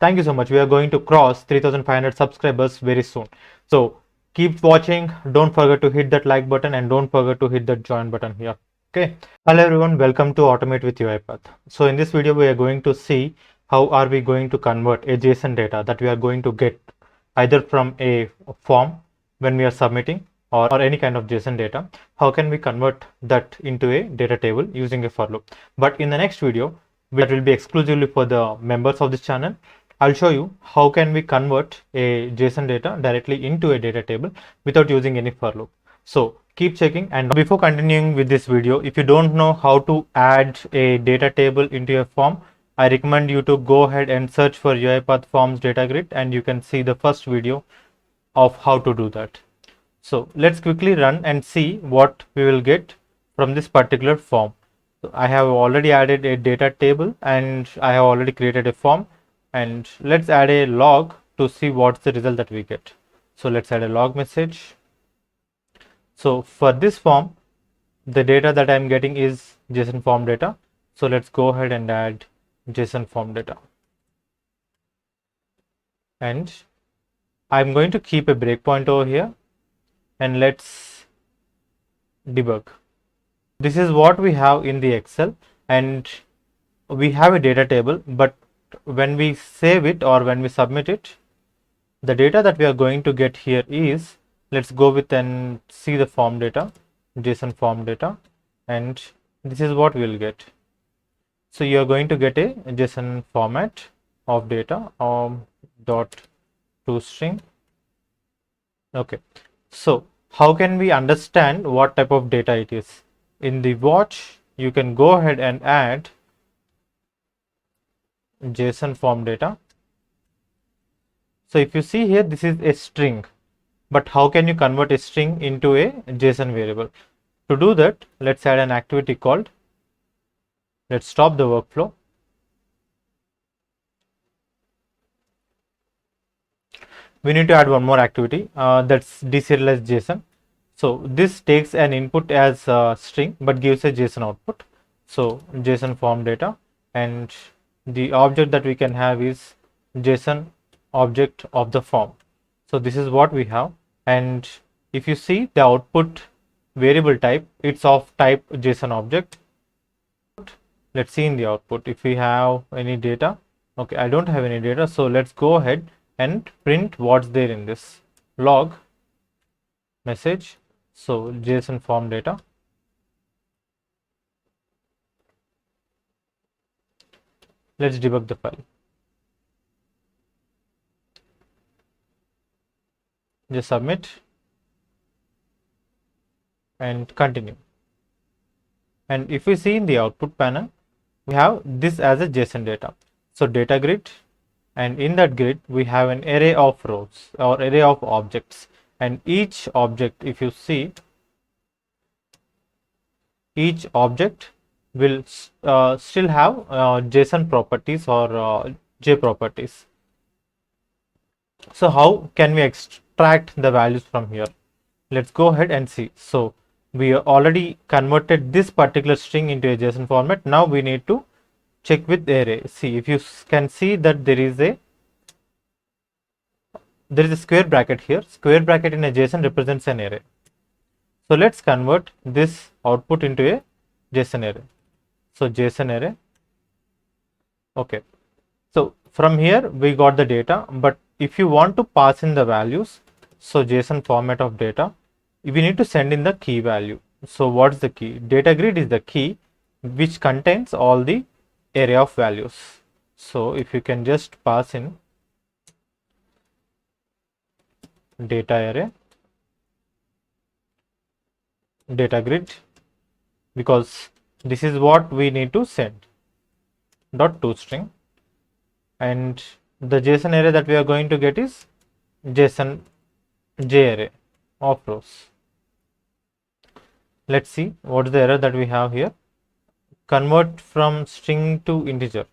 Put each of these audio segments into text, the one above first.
Thank you so much. We are going to cross 3,500 subscribers very soon. So keep watching. Don't forget to hit that like button and don't forget to hit that join button here. Okay. Hello everyone. Welcome to Automate with UiPath. So in this video, we are going to see how are we going to convert a JSON data that we are going to get either from a form when we are submitting or any kind of JSON data. How can we convert that into a data table using a for loop? But in the next video, that will be exclusively for the members of this channel. I'll show you how can we convert a JSON data directly into a data table without using any for loop. So keep checking. And before continuing with this video, if you don't know how to add a data table into a form, I recommend you to go ahead and search for UiPath Forms Data Grid and you can see the first video of how to do that. So let's quickly run and see what we will get from this particular form. So I have already added a data table and I have already created a form, and let's add a log to see what's the result that we get. So let's add a log message. So for this form, the data that I'm getting is JSON form data. So let's go ahead and add JSON form data. And I'm going to keep a breakpoint over here and let's debug. This is what we have in the Excel, and we have a data table, but when we save it or when we submit it, the data that we are going to get here is, let's go with and see the form data, JSON form data, and this is what we will get. So you are going to get a JSON format of data dot toString. Okay, so how can we understand what type of data it is? In the watch, you can go ahead and add JSON form data. So if you see here, this is a string, but how can you convert a string into a JSON variable? To do that, let's add an activity called, let's stop the workflow. We need to add one more activity, that's deserialize JSON. So this takes an input as a string but gives a JSON output. So JSON form data, and the object that we can have is JSON object of the form. So this is what we have, and if you see the output variable type, it's of type JSON object. Let's see in the output if we have any data. Okay, I don't have any data, so let's go ahead and print what's there in this log message. So JSON form data. Let's debug the file. Just submit and continue. And if we see in the output panel, we have this as a JSON data. So data grid, and in that grid we have an array of rows or array of objects, and each object, if you see, each object will still have JSON properties or J properties. So how can we extract the values from here? Let's go ahead and see. So we already converted this particular string into a JSON format. Now we need to check with the array. See, if you can see that there is a square bracket here. Square bracket in a JSON represents an array. So let's convert this output into a JSON array. So JSON array. Okay. So from here we got the data, but if you want to pass in the values, so JSON format of data, we need to send in the key value. So what's the key? Data grid is the key which contains all the array of values. So if you can just pass in data array, data grid, because this is what we need to send, dot toString, and the JSON array that we are going to get is JSON J array of rows. Let's see what is the error that we have here. Convert from string to integer.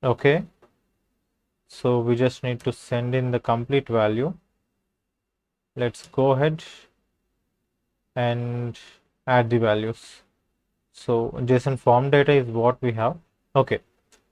Okay, so we just need to send in the complete value. Let's go ahead and add the values. So JSON form data is what we have. Okay,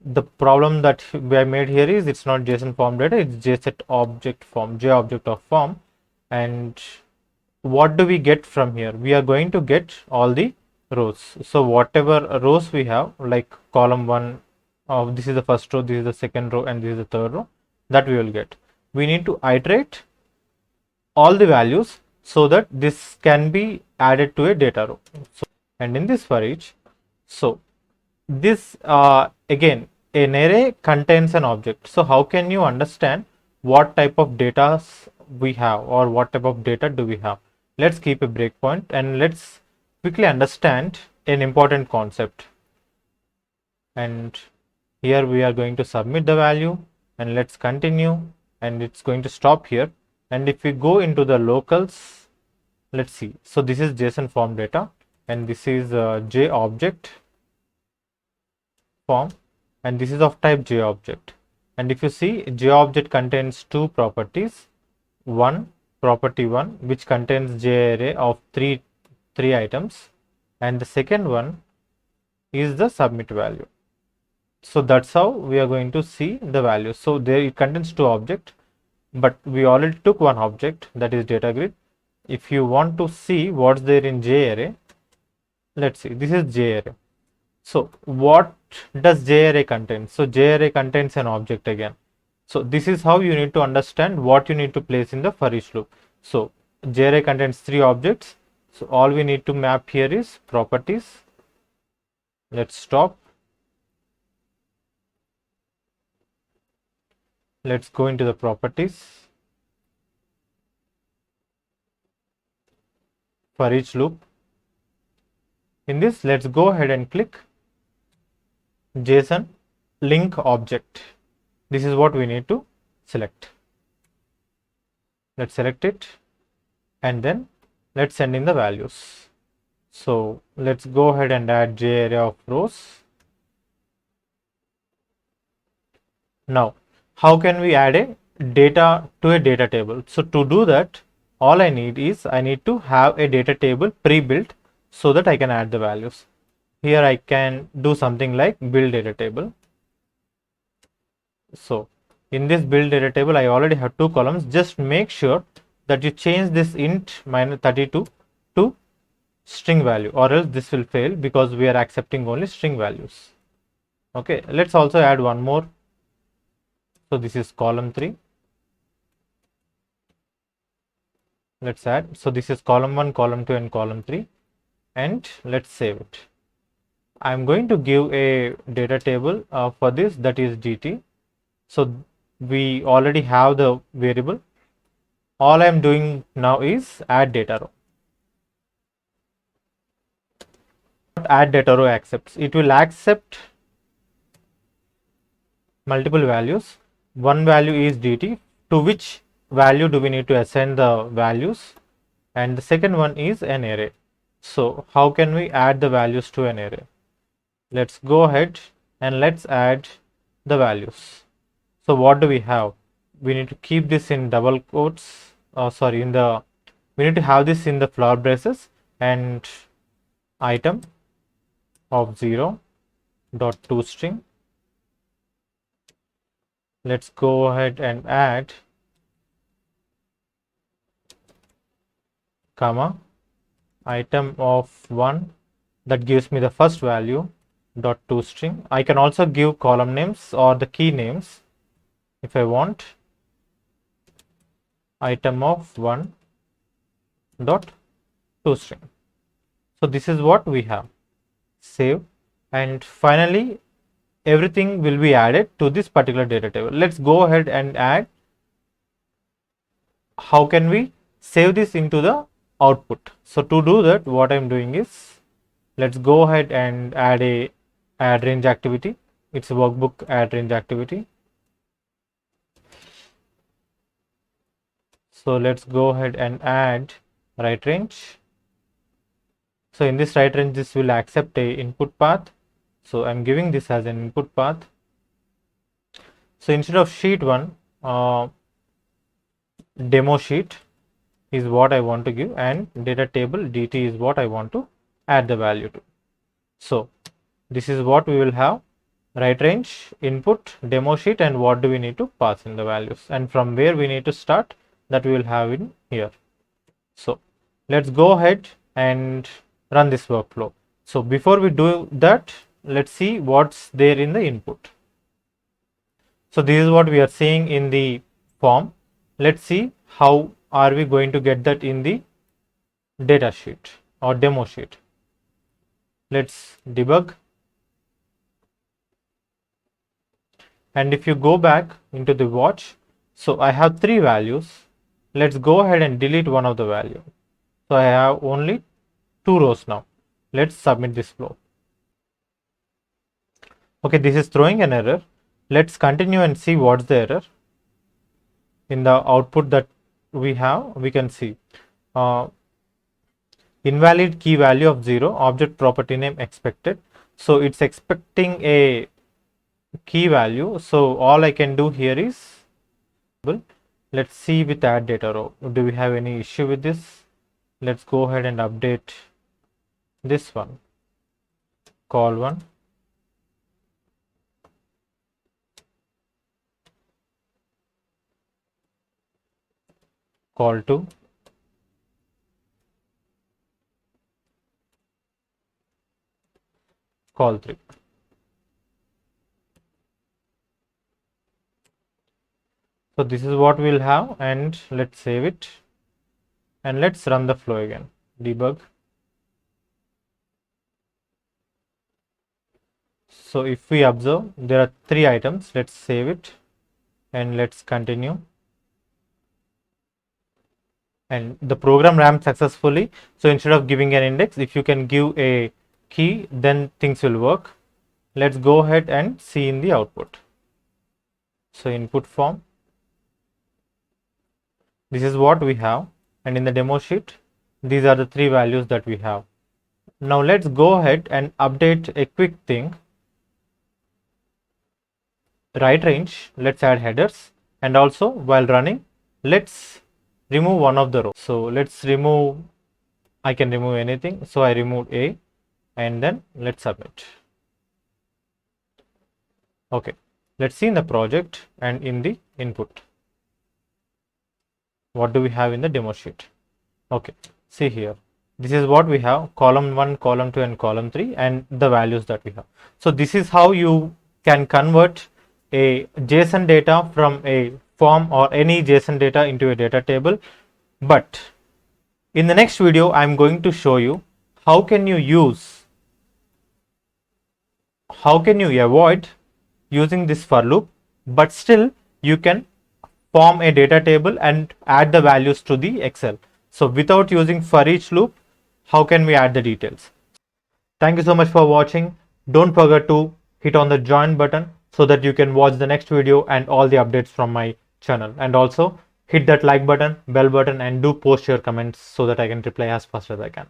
the problem that I made here is it's not JSON form data, it's JSet object form, J object of form. And what do we get from here? We are going to get all the rows. So whatever rows we have, like column 1, this is the first row, this is the second row, and this is the third row, that we will get. We need to iterate all the values so that this can be added to a data row. So, and in this for each, so this again, an array contains an object. So how can you understand what type of data we have, or what type of data do we have? Let's keep a breakpoint and let's quickly understand an important concept. And here we are going to submit the value, and let's continue, and it's going to stop here. And if we go into the locals, let's see. So this is JSON form data, and this is J object form, and this is of type J object. And if you see, J object contains two properties. One, property 1, which contains J array of three items, and the second one is the submit value. So that's how we are going to see the value. So there it contains two objects, but we already took one object, that is data grid. If you want to see what's there in J array, let's see, this is J array. So what does J array contain? So J array contains an object again. So this is how you need to understand what you need to place in the for each loop. So J array contains three objects. So all we need to map here is properties. Let's stop. Let's go into the properties for each loop. In this, let's go ahead and click JSON link object. This is what we need to select. Let's select it, and then let's send in the values. So let's go ahead and add J array of rows. Now, how can we add a data to a data table? So to do that, all I need is I need to have a data table pre-built so that I can add the values. Here I can do something like build data table. So in this build data table, I already have two columns. Just make sure that you change this int -32 to string value, or else this will fail because we are accepting only string values. Okay, let's also add one more. So this is column 3. Let's add. So this is column 1, column 2, and column 3. And let's save it. I'm going to give a data table for this, that is dt. So we already have the variable. All I'm doing now is add data row. Add data row accepts. It will accept multiple values. One value is dt, to which value do we need to assign the values, and the second one is an array. So how can we add the values to an array? Let's go ahead and let's add the values. So what do we have? We need to keep this in double quotes. We need to have this in the flower braces, and item of 0 dot toString. Let's go ahead and add comma item of 1, that gives me the first value, dot toString. I can also give column names or the key names if I want. Item of 1 dot toString. So this is what we have. Save, and finally everything will be added to this particular data table. Let's go ahead and add. How can we save this into the output? So to do that, what I'm doing is, let's go ahead and add a add range activity. It's a workbook add range activity. So let's go ahead and add write range. So in this write range, this will accept a input path. So I'm giving this as an input path. So instead of sheet 1, demo sheet is what I want to give, and data table dt is what I want to add the value to. So this is what we will have. right range, input, demo sheet, and what do we need to pass in the values, and from where we need to start, that we will have in here. So let's go ahead and run this workflow. So before we do that, let's see what's there in the input. So this is what we are seeing in the form. Let's see how are we going to get that in the data sheet or demo sheet. Let's debug. And if you go back into the watch, so I have 3 values. Let's go ahead and delete one of the value. So I have only 2 rows now. Let's submit this flow. Okay, this is throwing an error. Let's continue and see what's the error. In the output that we have, we can see invalid key value of 0, object property name expected. So it's expecting a key value. So all I can do here is, let's see with add data row. Do we have any issue with this? Let's go ahead and update this one. Call 1. Call 2. Call 3. So this is what we'll have, and let's save it and let's run the flow again. Debug. So if we observe, there are 3 items. Let's save it and let's continue. And the program ran successfully. So instead of giving an index, if you can give a key, then things will work. Let's go ahead and see in the output. So input form, this is what we have, and in the demo sheet, these are the 3 values that we have. Now let's go ahead and update a quick thing. Right range, let's add headers, and also while running, let's remove one of the rows. So let's remove, I can remove anything. So I removed A, and then let's submit. Okay, let's see in the project and in the input. What do we have in the demo sheet? Okay, see here. This is what we have: column 1, column 2, and column 3, and the values that we have. So this is how you can convert a JSON data from a form or any JSON data into a data table. But in the next video, I'm going to show you how can you avoid using this for loop, but still you can form a data table and add the values to the Excel. So without using for each loop, how can we add the details? Thank you so much for watching. Don't forget to hit on the join button so that you can watch the next video and all the updates from my channel. And also hit that like button, bell button, and do post your comments so that I can reply as fast as I can.